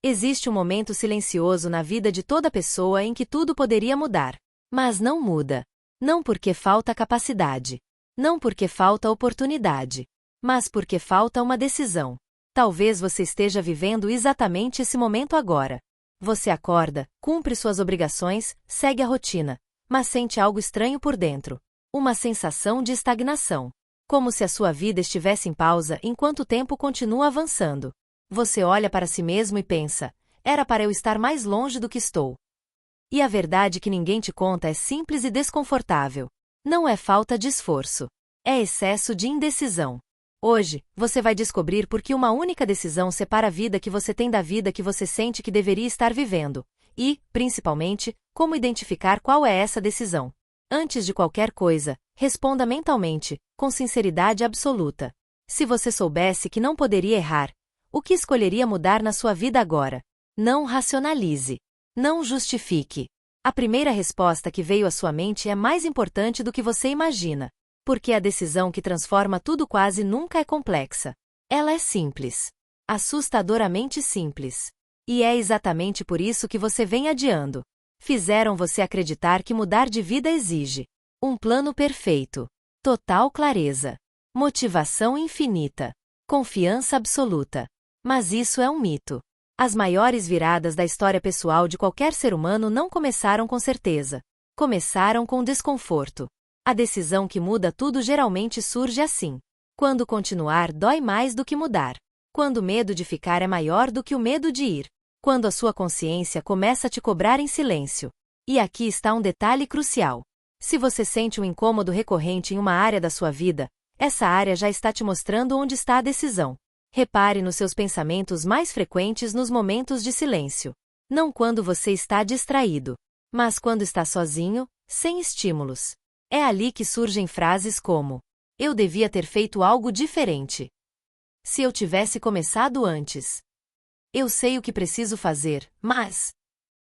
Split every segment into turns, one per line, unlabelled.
Existe um momento silencioso na vida de toda pessoa em que tudo poderia mudar. Mas não muda. Não porque falta capacidade. Não porque falta oportunidade. Mas porque falta uma decisão. Talvez você esteja vivendo exatamente esse momento agora. Você acorda, cumpre suas obrigações, segue a rotina, mas sente algo estranho por dentro. Uma sensação de estagnação. Como se a sua vida estivesse em pausa enquanto o tempo continua avançando. Você olha para si mesmo e pensa, era para eu estar mais longe do que estou. E a verdade que ninguém te conta é simples e desconfortável. Não é falta de esforço. É excesso de indecisão. Hoje, você vai descobrir por que uma única decisão separa a vida que você tem da vida que você sente que deveria estar vivendo. E, principalmente, como identificar qual é essa decisão. Antes de qualquer coisa, responda mentalmente, com sinceridade absoluta. Se você soubesse que não poderia errar, o que escolheria mudar na sua vida agora? Não racionalize. Não justifique. A primeira resposta que veio à sua mente é mais importante do que você imagina. Porque a decisão que transforma tudo quase nunca é complexa. Ela é simples. Assustadoramente simples. E é exatamente por isso que você vem adiando. Fizeram você acreditar que mudar de vida exige um plano perfeito, total clareza, motivação infinita, confiança absoluta. Mas isso é um mito. As maiores viradas da história pessoal de qualquer ser humano não começaram com certeza. Começaram com desconforto. A decisão que muda tudo geralmente surge assim. Quando continuar dói mais do que mudar. Quando o medo de ficar é maior do que o medo de ir. Quando a sua consciência começa a te cobrar em silêncio. E aqui está um detalhe crucial. Se você sente um incômodo recorrente em uma área da sua vida, essa área já está te mostrando onde está a decisão. Repare nos seus pensamentos mais frequentes nos momentos de silêncio. Não quando você está distraído, mas quando está sozinho, sem estímulos. É ali que surgem frases como: eu devia ter feito algo diferente. Se eu tivesse começado antes. Eu sei o que preciso fazer, mas...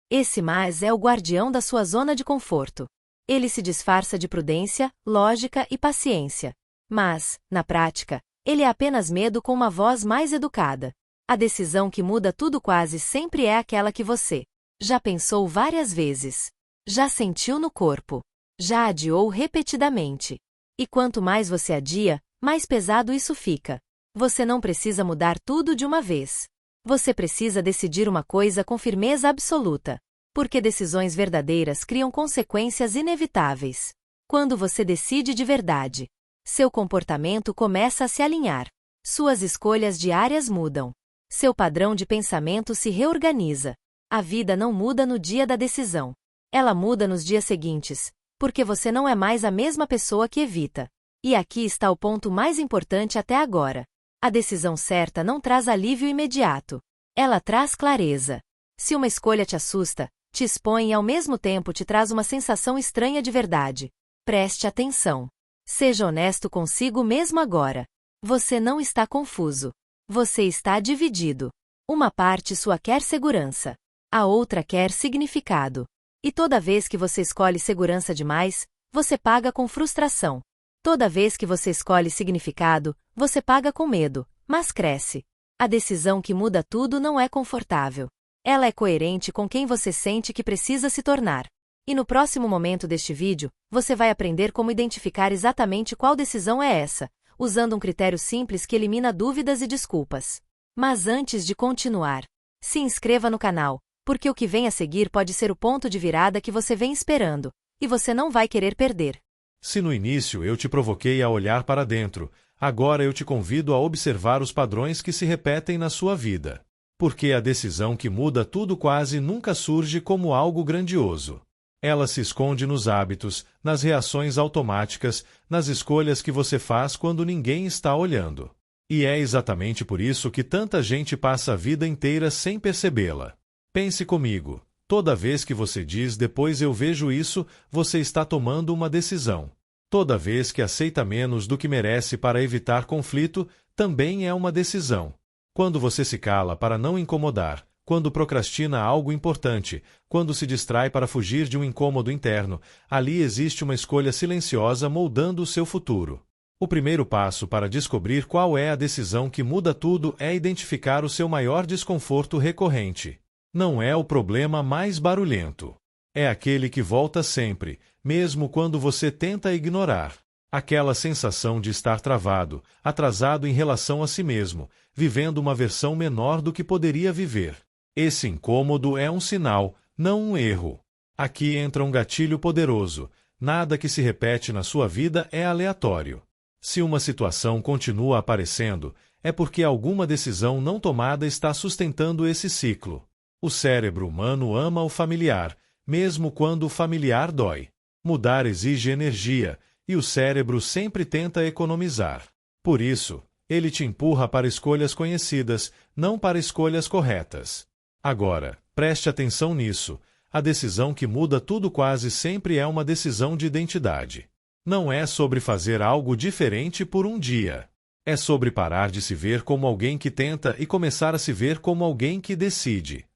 Esse mas é o guardião da sua zona de conforto. Ele se disfarça de prudência, lógica e paciência. Mas, na prática, ele é apenas medo com uma voz mais educada. A decisão que muda tudo quase sempre é aquela que você já pensou várias vezes. Já sentiu no corpo. Já adiou repetidamente. E quanto mais você adia, mais pesado isso fica. Você não precisa mudar tudo de uma vez. Você precisa decidir uma coisa com firmeza absoluta. Porque decisões verdadeiras criam consequências inevitáveis. Quando você decide de verdade, seu comportamento começa a se alinhar. Suas escolhas diárias mudam. Seu padrão de pensamento se reorganiza. A vida não muda no dia da decisão. Ela muda nos dias seguintes. Porque você não é mais a mesma pessoa que evita. E aqui está o ponto mais importante até agora. A decisão certa não traz alívio imediato. Ela traz clareza. Se uma escolha te assusta, te expõe e ao mesmo tempo te traz uma sensação estranha de verdade, preste atenção. Seja honesto consigo mesmo agora. Você não está confuso. Você está dividido. Uma parte sua quer segurança. A outra quer significado. E toda vez que você escolhe segurança demais, você paga com frustração. Toda vez que você escolhe significado, você paga com medo, mas cresce. A decisão que muda tudo não é confortável. Ela é coerente com quem você sente que precisa se tornar. E no próximo momento deste vídeo, você vai aprender como identificar exatamente qual decisão é essa, usando um critério simples que elimina dúvidas e desculpas. Mas antes de continuar, se inscreva no canal, porque o que vem a seguir pode ser o ponto de virada que você vem esperando, e você não vai querer perder.
Se no início eu te provoquei a olhar para dentro, agora eu te convido a observar os padrões que se repetem na sua vida. Porque a decisão que muda tudo quase nunca surge como algo grandioso. Ela se esconde nos hábitos, nas reações automáticas, nas escolhas que você faz quando ninguém está olhando. E é exatamente por isso que tanta gente passa a vida inteira sem percebê-la. Pense comigo, toda vez que você diz "depois eu vejo isso", você está tomando uma decisão. Toda vez que aceita menos do que merece para evitar conflito, também é uma decisão. Quando você se cala para não incomodar, quando procrastina algo importante, quando se distrai para fugir de um incômodo interno, ali existe uma escolha silenciosa moldando o seu futuro. O primeiro passo para descobrir qual é a decisão que muda tudo é identificar o seu maior desconforto recorrente. Não é o problema mais barulhento. É aquele que volta sempre, mesmo quando você tenta ignorar. Aquela sensação de estar travado, atrasado em relação a si mesmo, vivendo uma versão menor do que poderia viver. Esse incômodo é um sinal, não um erro. Aqui entra um gatilho poderoso. Nada que se repete na sua vida é aleatório. Se uma situação continua aparecendo, é porque alguma decisão não tomada está sustentando esse ciclo. O cérebro humano ama o familiar, mesmo quando o familiar dói. Mudar exige energia, e o cérebro sempre tenta economizar. Por isso, ele te empurra para escolhas conhecidas, não para escolhas corretas. Agora, preste atenção nisso. A decisão que muda tudo quase sempre é uma decisão de identidade. Não é sobre fazer algo diferente por um dia. É sobre parar de se ver como alguém que tenta e começar a se ver como alguém que decide.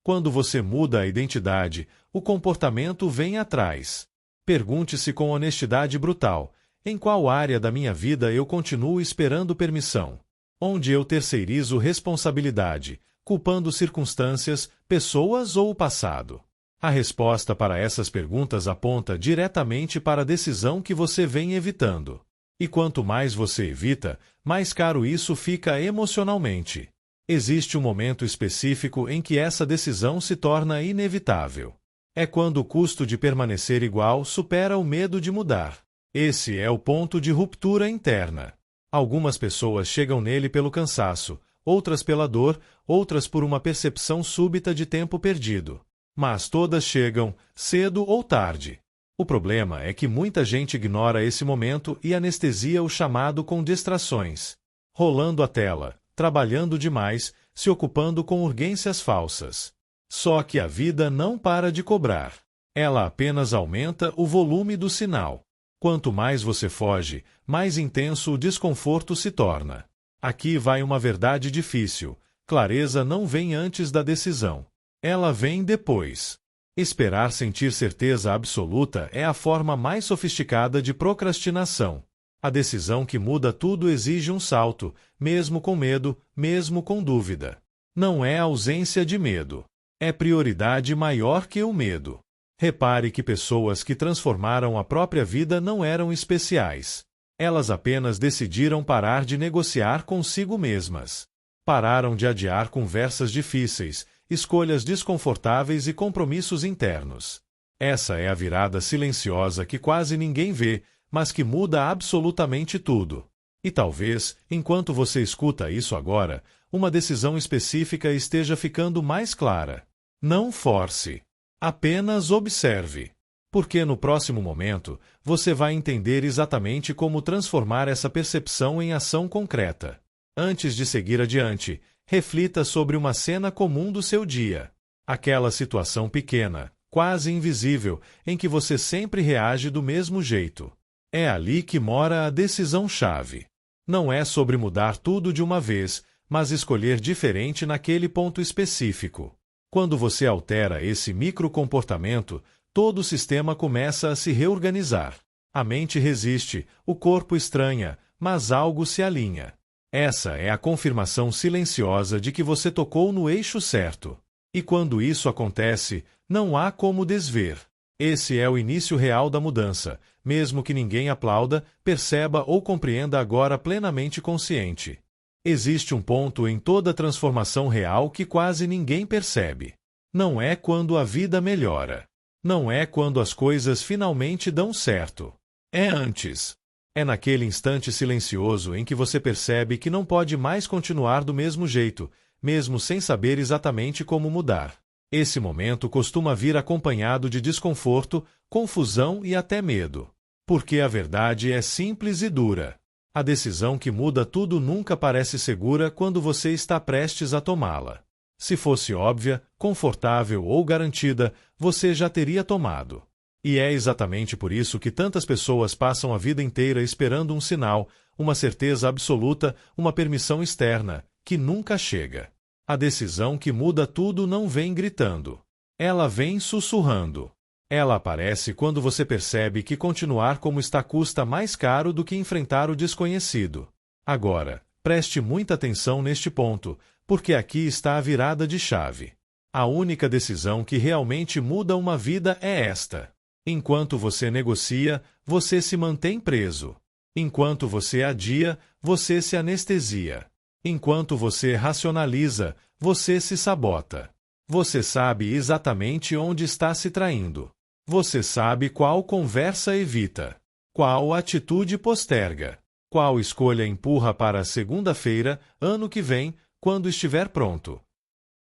Quando você muda a identidade, o comportamento vem atrás. Pergunte-se com honestidade brutal: em qual área da minha vida eu continuo esperando permissão? Onde eu terceirizo responsabilidade, culpando circunstâncias, pessoas ou o passado? A resposta para essas perguntas aponta diretamente para a decisão que você vem evitando. E quanto mais você evita, mais caro isso fica emocionalmente. Existe um momento específico em que essa decisão se torna inevitável. É quando o custo de permanecer igual supera o medo de mudar. Esse é o ponto de ruptura interna. Algumas pessoas chegam nele pelo cansaço, outras pela dor, outras por uma percepção súbita de tempo perdido. Mas todas chegam, cedo ou tarde. O problema é que muita gente ignora esse momento e anestesia o chamado com distrações. Rolando a tela, trabalhando demais, se ocupando com urgências falsas. Só que a vida não para de cobrar. Ela apenas aumenta o volume do sinal. Quanto mais você foge, mais intenso o desconforto se torna. Aqui vai uma verdade difícil. Clareza não vem antes da decisão. Ela vem depois. Esperar sentir certeza absoluta é a forma mais sofisticada de procrastinação. A decisão que muda tudo exige um salto, mesmo com medo, mesmo com dúvida. Não é ausência de medo. É prioridade maior que o medo. Repare que pessoas que transformaram a própria vida não eram especiais. Elas apenas decidiram parar de negociar consigo mesmas. Pararam de adiar conversas difíceis, escolhas desconfortáveis e compromissos internos. Essa é a virada silenciosa que quase ninguém vê, mas que muda absolutamente tudo. E talvez, enquanto você escuta isso agora, uma decisão específica esteja ficando mais clara. Não force. Apenas observe. Porque no próximo momento, você vai entender exatamente como transformar essa percepção em ação concreta. Antes de seguir adiante, reflita sobre uma cena comum do seu dia. Aquela situação pequena, quase invisível, em que você sempre reage do mesmo jeito. É ali que mora a decisão-chave. Não é sobre mudar tudo de uma vez, mas escolher diferente naquele ponto específico. Quando você altera esse microcomportamento, todo o sistema começa a se reorganizar. A mente resiste, o corpo estranha, mas algo se alinha. Essa é a confirmação silenciosa de que você tocou no eixo certo. E quando isso acontece, não há como desver. Esse é o início real da mudança, mesmo que ninguém aplauda, perceba ou compreenda agora plenamente consciente. Existe um ponto em toda transformação real que quase ninguém percebe. Não é quando a vida melhora. Não é quando as coisas finalmente dão certo. É antes. É naquele instante silencioso em que você percebe que não pode mais continuar do mesmo jeito, mesmo sem saber exatamente como mudar. Esse momento costuma vir acompanhado de desconforto, confusão e até medo. Porque a verdade é simples e dura. A decisão que muda tudo nunca parece segura quando você está prestes a tomá-la. Se fosse óbvia, confortável ou garantida, você já teria tomado. E é exatamente por isso que tantas pessoas passam a vida inteira esperando um sinal, uma certeza absoluta, uma permissão externa, que nunca chega. A decisão que muda tudo não vem gritando. Ela vem sussurrando. Ela aparece quando você percebe que continuar como está custa mais caro do que enfrentar o desconhecido. Agora, preste muita atenção neste ponto, porque aqui está a virada de chave. A única decisão que realmente muda uma vida é esta. Enquanto você negocia, você se mantém preso. Enquanto você adia, você se anestesia. Enquanto você racionaliza, você se sabota. Você sabe exatamente onde está se traindo. Você sabe qual conversa evita, qual atitude posterga, qual escolha empurra para segunda-feira, ano que vem, quando estiver pronto.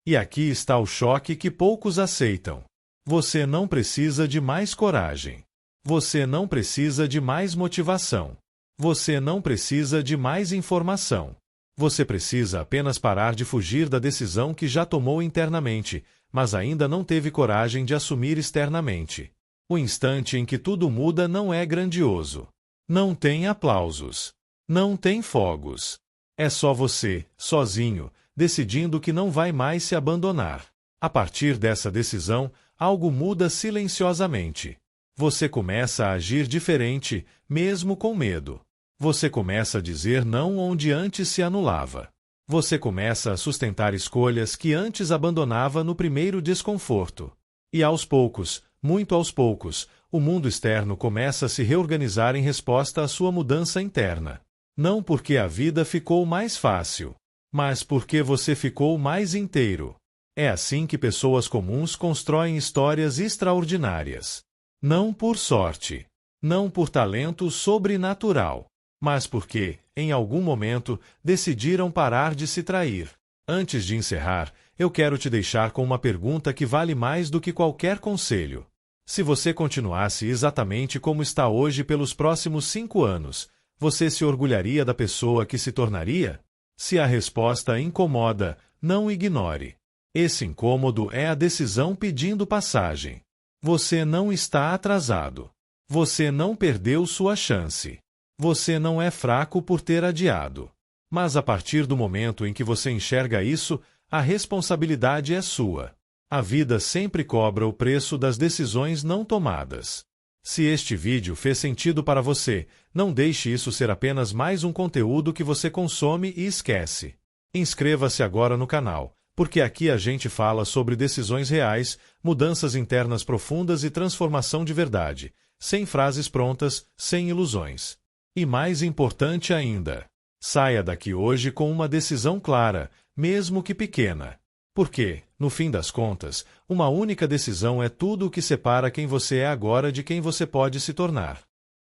E aqui está o choque que poucos aceitam. Você não precisa de mais coragem. Você não precisa de mais motivação. Você não precisa de mais informação. Você precisa apenas parar de fugir da decisão que já tomou internamente, mas ainda não teve coragem de assumir externamente. O instante em que tudo muda não é grandioso. Não tem aplausos. Não tem fogos. É só você, sozinho, decidindo que não vai mais se abandonar. A partir dessa decisão, algo muda silenciosamente. Você começa a agir diferente, mesmo com medo. Você começa a dizer não onde antes se anulava. Você começa a sustentar escolhas que antes abandonava no primeiro desconforto. E aos poucos, muito aos poucos, o mundo externo começa a se reorganizar em resposta à sua mudança interna. Não porque a vida ficou mais fácil, mas porque você ficou mais inteiro. É assim que pessoas comuns constroem histórias extraordinárias. Não por sorte, não por talento sobrenatural, mas porque, em algum momento, decidiram parar de se trair. Antes de encerrar, eu quero te deixar com uma pergunta que vale mais do que qualquer conselho. Se você continuasse exatamente como está hoje pelos próximos 5 anos, você se orgulharia da pessoa que se tornaria? Se a resposta incomoda, não ignore. Esse incômodo é a decisão pedindo passagem. Você não está atrasado. Você não perdeu sua chance. Você não é fraco por ter adiado. Mas a partir do momento em que você enxerga isso, a responsabilidade é sua. A vida sempre cobra o preço das decisões não tomadas. Se este vídeo fez sentido para você, não deixe isso ser apenas mais um conteúdo que você consome e esquece. Inscreva-se agora no canal, porque aqui a gente fala sobre decisões reais, mudanças internas profundas e transformação de verdade, sem frases prontas, sem ilusões. E mais importante ainda, saia daqui hoje com uma decisão clara, mesmo que pequena. Porque, no fim das contas, uma única decisão é tudo o que separa quem você é agora de quem você pode se tornar.